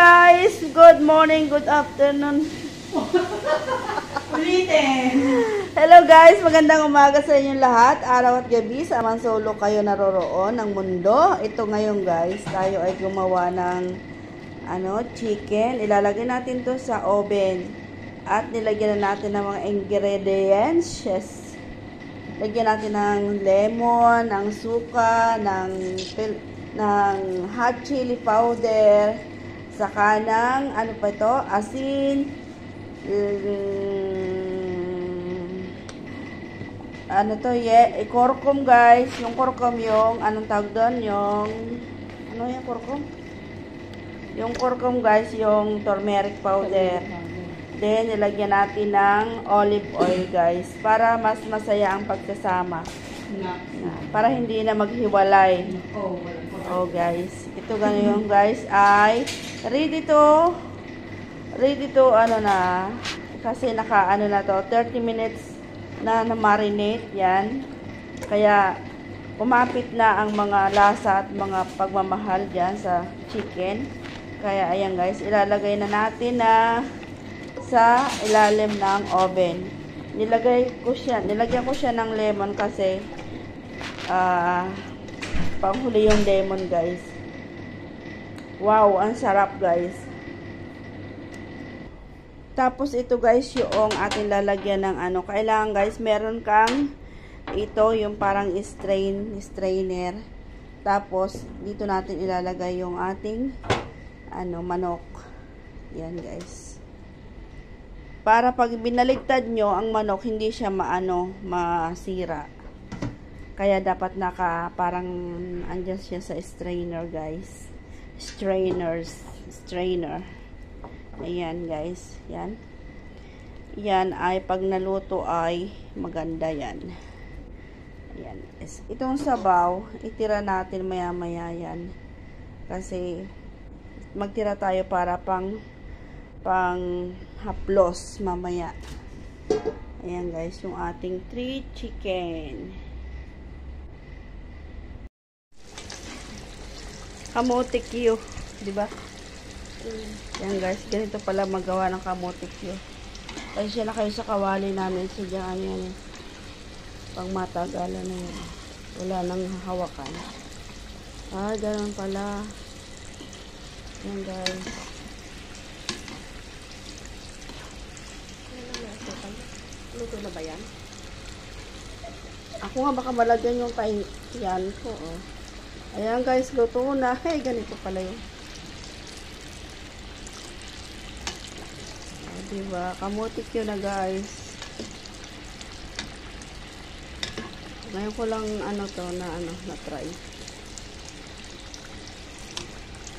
guys! Good morning, good afternoon. Ulitin! Hello guys! Magandang umaga sa inyong lahat. Araw at gabi, sa man solo kayo naroroon ng mundo. Ito ngayon guys, tayo ay gumawa ng chicken. Ilalagay natin to sa oven. At nilagyan na natin ng mga ingredients. Yes. Lagyan natin ng lemon, ng suka, ng hot chili powder, saka ng asin, kurkum guys, yung kurkum yung yung kurkum guys, yung turmeric powder. Then nilagyan natin ng olive oil guys, para mas masaya ang pagsasama. Para hindi na maghiwalay. Oh guys, ito ganyan guys ay ready to kasi naka na to 30 minutes na marinate yan. Kaya umapit na ang mga lasa at mga pagmamahal diyan sa chicken. Kaya ayan guys, ilalagay na natin na sa ilalim ng oven. Nilagyan ko siya ng lemon kasi panghuli yung lemon guys. Wow, ang sarap guys. Tapos ito guys, yung ating lalagyan ng kailangan guys, meron kang yung parang strainer. Tapos dito natin ilalagay yung ating manok. Yan guys. Para pag binaligtad nyo ang manok, hindi siya masira. Kaya dapat parang andyan siya sa strainer guys. Strainer. Ayan guys. Yan. Yan ay pag naluto ay maganda yan. Ayan. Itong sabaw, itira natin maya-maya yan. Kasi magtira tayo para pang haplos mamaya. Ayan guys, yung ating 3 chicken. Kamote Q, di ba? Yan guys, ganito pala magawa ng kamote Q. Pasensya na kayo sa kawali namin, sadyaan yan. Pang matagalan na yan. Wala nang hawakan. Ganun pala. Yan guys. Luto na ba yan? Ako nga baka malagyan yung yan ko. Ayan guys, luto na. Hey, ganito pala yun. Diba? Kamote Q na guys. Ngayon ko lang na try.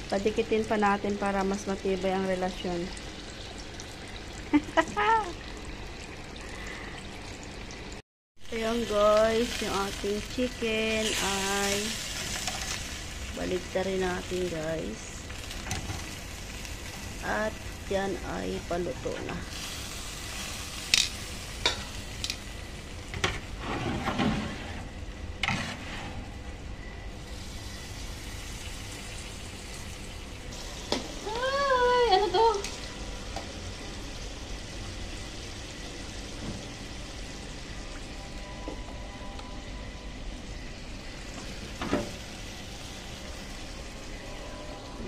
Padikitin pa natin para mas matibay ang relasyon. Ayan guys, yung ating chicken ay baligtarin natin guys. At yan ay paluto na. Ay, ano to?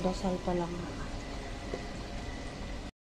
Dasal pa lang.